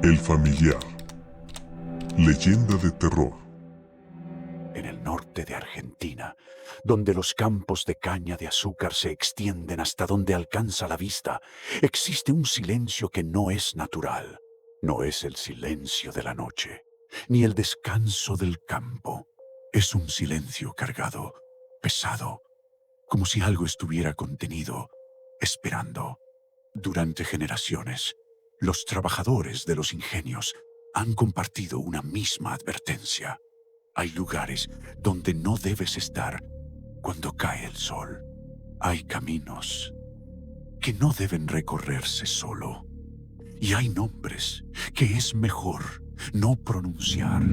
El familiar. Leyenda de terror. En el norte de Argentina, donde los campos de caña de azúcar se extienden hasta donde alcanza la vista, existe un silencio que no es natural. No es el silencio de la noche, ni el descanso del campo. Es un silencio cargado, pesado, como si algo estuviera contenido, esperando. Durante generaciones, los trabajadores de los ingenios han compartido una misma advertencia. Hay lugares donde no debes estar cuando cae el sol. Hay caminos que no deben recorrerse solo. Y hay nombres que es mejor no pronunciar,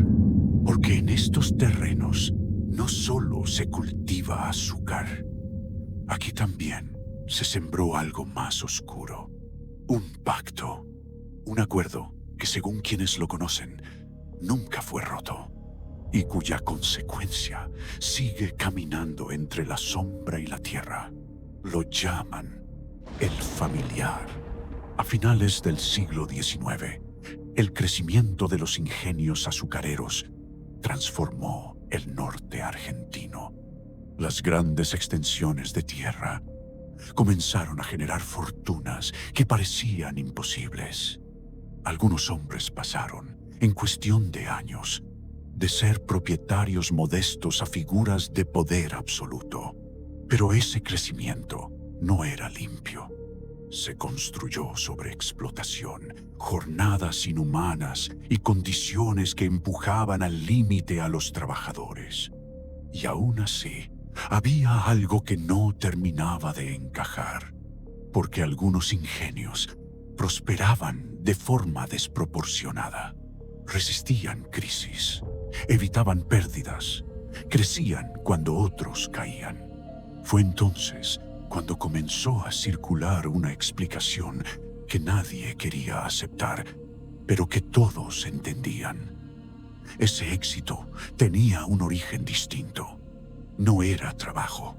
porque en estos terrenos no solo se cultiva azúcar. Aquí también se sembró algo más oscuro. Un pacto, un acuerdo que según quienes lo conocen, nunca fue roto y cuya consecuencia sigue caminando entre la sombra y la tierra. Lo llaman el familiar. A finales del siglo XIX, el crecimiento de los ingenios azucareros transformó el norte argentino. Las grandes extensiones de tierra comenzaron a generar fortunas que parecían imposibles. Algunos hombres pasaron, en cuestión de años, de ser propietarios modestos a figuras de poder absoluto. Pero ese crecimiento no era limpio. Se construyó sobre explotación, jornadas inhumanas y condiciones que empujaban al límite a los trabajadores. Y aún así, había algo que no terminaba de encajar, porque algunos ingenios prosperaban de forma desproporcionada. Resistían crisis, evitaban pérdidas, crecían cuando otros caían. Fue entonces cuando comenzó a circular una explicación que nadie quería aceptar, pero que todos entendían. Ese éxito tenía un origen distinto. No era trabajo,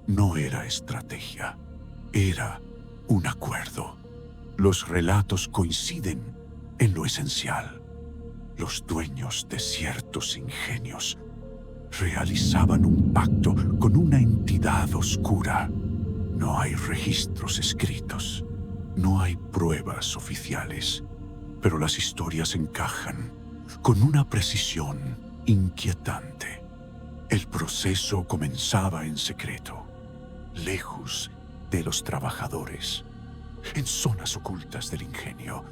no era estrategia, era un acuerdo. Los relatos coinciden en lo esencial. Los dueños de ciertos ingenios realizaban un pacto con una entidad oscura. No hay registros escritos, no hay pruebas oficiales, pero las historias encajan con una precisión inquietante. El proceso comenzaba en secreto, lejos de los trabajadores, en zonas ocultas del ingenio,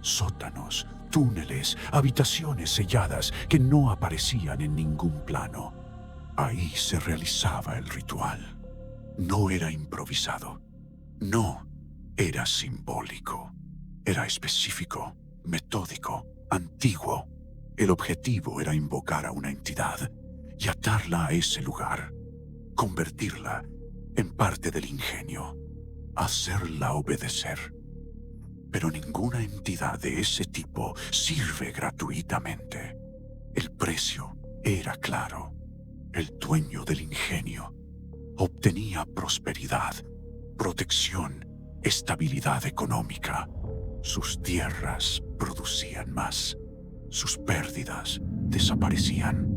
sótanos, túneles, habitaciones selladas que no aparecían en ningún plano. Ahí se realizaba el ritual. No era improvisado, no era simbólico, era específico, metódico, antiguo. El objetivo era invocar a una entidad y atarla a ese lugar, convertirla en parte del ingenio, hacerla obedecer. Pero ninguna entidad de ese tipo sirve gratuitamente. El precio era claro. El dueño del ingenio obtenía prosperidad, protección, estabilidad económica. Sus tierras producían más. Sus pérdidas desaparecían.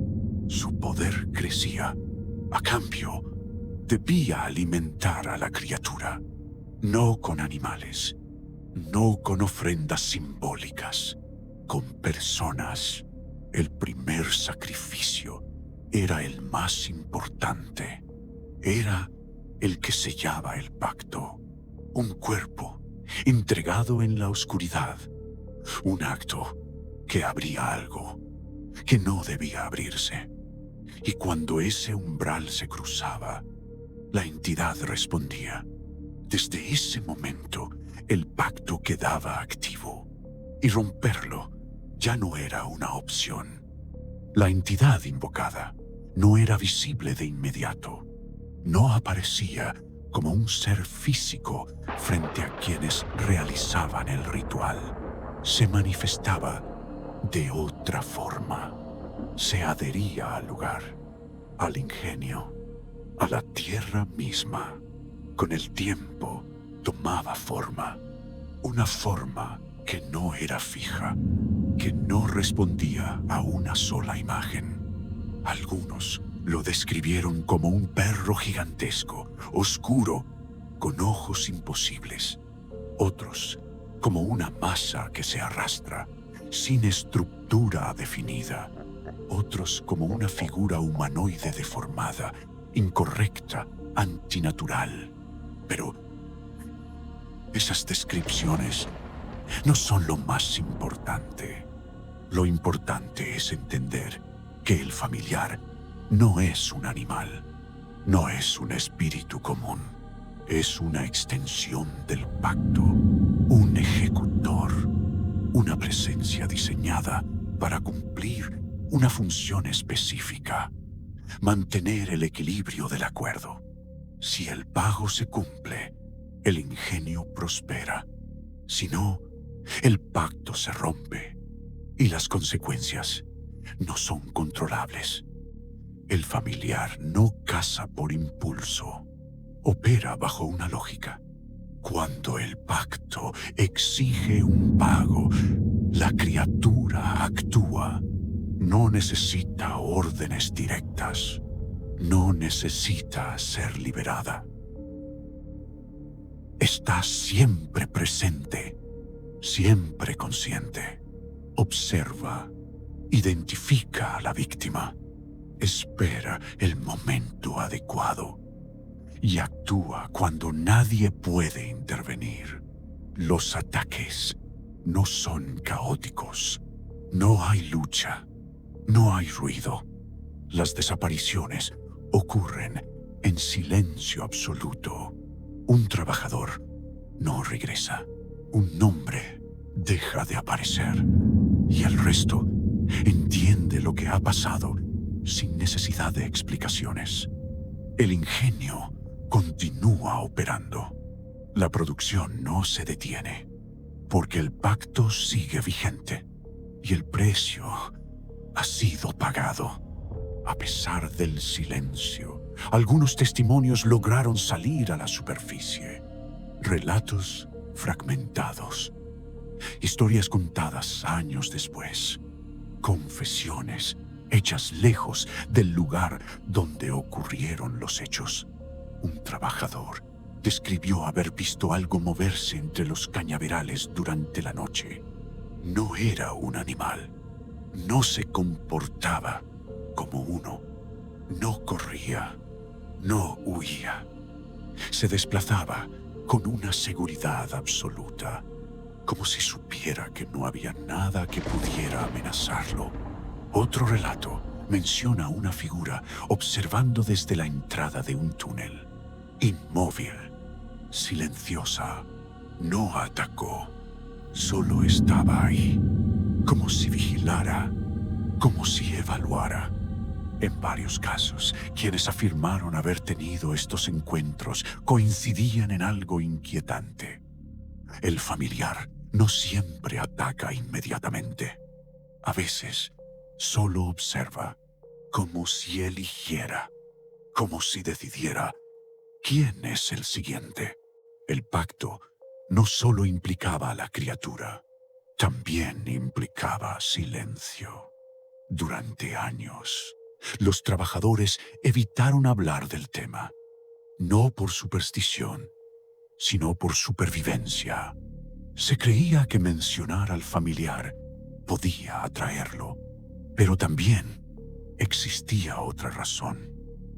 Su poder crecía. A cambio, debía alimentar a la criatura. No con animales, no con ofrendas simbólicas, con personas. El primer sacrificio era el más importante. Era el que sellaba el pacto. Un cuerpo entregado en la oscuridad. Un acto que abría algo que no debía abrirse. Y cuando ese umbral se cruzaba, la entidad respondía. Desde ese momento, el pacto quedaba activo. Y romperlo ya no era una opción. La entidad invocada no era visible de inmediato. No aparecía como un ser físico frente a quienes realizaban el ritual. Se manifestaba de otra forma. Se adhería al lugar, al ingenio, a la tierra misma. Con el tiempo tomaba forma, una forma que no era fija, que no respondía a una sola imagen. Algunos lo describieron como un perro gigantesco, oscuro, con ojos imposibles. Otros como una masa que se arrastra, sin estructura definida. Otros como una figura humanoide deformada, incorrecta, antinatural. Pero esas descripciones no son lo más importante. Lo importante es entender que el familiar no es un animal, no es un espíritu común, es una extensión del pacto, un ejecutor, una presencia diseñada para cumplir una función específica, mantener el equilibrio del acuerdo. Si el pago se cumple, el ingenio prospera. Si no, el pacto se rompe y las consecuencias no son controlables. El familiar no caza por impulso, opera bajo una lógica. Cuando el pacto exige un pago, la criatura actúa. No necesita órdenes directas. No necesita ser liberada. Está siempre presente, siempre consciente. Observa, identifica a la víctima, espera el momento adecuado y actúa cuando nadie puede intervenir. Los ataques no son caóticos. No hay lucha. No hay ruido. Las desapariciones ocurren en silencio absoluto. Un trabajador no regresa. Un nombre deja de aparecer. Y el resto entiende lo que ha pasado sin necesidad de explicaciones. El ingenio continúa operando. La producción no se detiene, porque el pacto sigue vigente y el precio ha sido pagado. A pesar del silencio, algunos testimonios lograron salir a la superficie. Relatos fragmentados, historias contadas años después, confesiones hechas lejos del lugar donde ocurrieron los hechos. Un trabajador describió haber visto algo moverse entre los cañaverales durante la noche. No era un animal, no se comportaba como uno, no corría, no huía. Se desplazaba con una seguridad absoluta, como si supiera que no había nada que pudiera amenazarlo. Otro relato menciona una figura observando desde la entrada de un túnel. Inmóvil, silenciosa, no atacó, solo estaba ahí, como si vigilara, como si evaluara. En varios casos, quienes afirmaron haber tenido estos encuentros coincidían en algo inquietante. El familiar no siempre ataca inmediatamente. A veces, solo observa, como si eligiera, como si decidiera quién es el siguiente. El pacto no solo implicaba a la criatura, también implicaba silencio. Durante años, los trabajadores evitaron hablar del tema, no por superstición, sino por supervivencia. Se creía que mencionar al familiar podía atraerlo, pero también existía otra razón.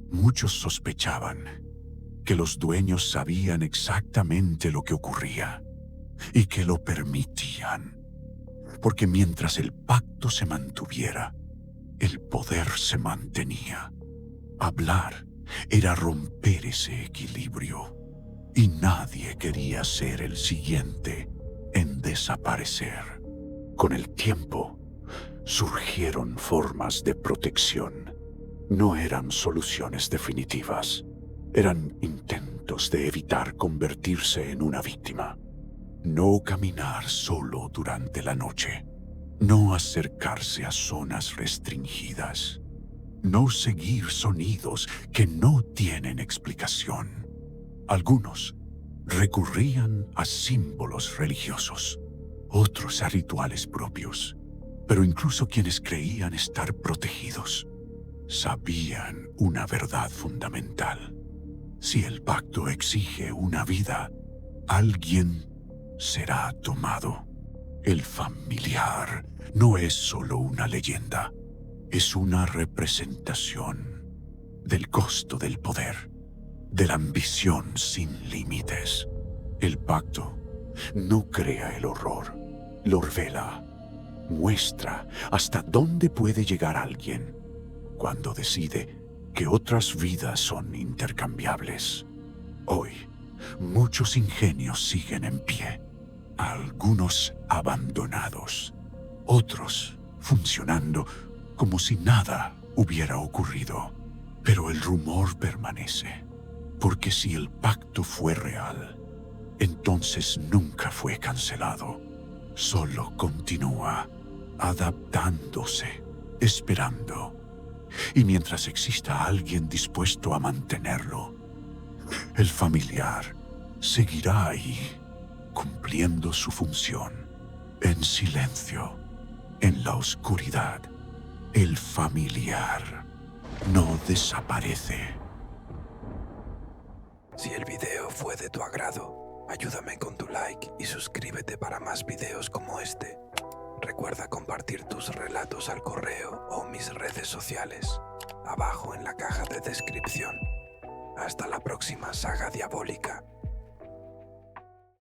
Muchos sospechaban que los dueños sabían exactamente lo que ocurría y que lo permitían, porque mientras el pacto se mantuviera, el poder se mantenía. Hablar era romper ese equilibrio, y nadie quería ser el siguiente en desaparecer. Con el tiempo, surgieron formas de protección. No eran soluciones definitivas. Eran intentos de evitar convertirse en una víctima. No caminar solo durante la noche. No acercarse a zonas restringidas. No seguir sonidos que no tienen explicación. Algunos recurrían a símbolos religiosos. otros a rituales propios. Pero incluso quienes creían estar protegidos sabían una verdad fundamental. Si el pacto exige una vida, alguien será tomado. El familiar no es solo una leyenda, es una representación del costo del poder, de la ambición sin límites. El pacto no crea el horror, lo revela, muestra hasta dónde puede llegar alguien cuando decide que otras vidas son intercambiables. Hoy, muchos ingenios siguen en pie, algunos abandonados, otros funcionando como si nada hubiera ocurrido. Pero el rumor permanece, porque si el pacto fue real, entonces nunca fue cancelado. Solo continúa adaptándose, esperando. Y mientras exista alguien dispuesto a mantenerlo, el familiar seguirá ahí, cumpliendo su función, en silencio, en la oscuridad. El familiar no desaparece. Si el video fue de tu agrado, ayúdame con tu like y suscríbete para más videos como este. Recuerda compartir tus relatos al correo o mis redes sociales, abajo en la caja de descripción. Hasta la próxima saga diabólica.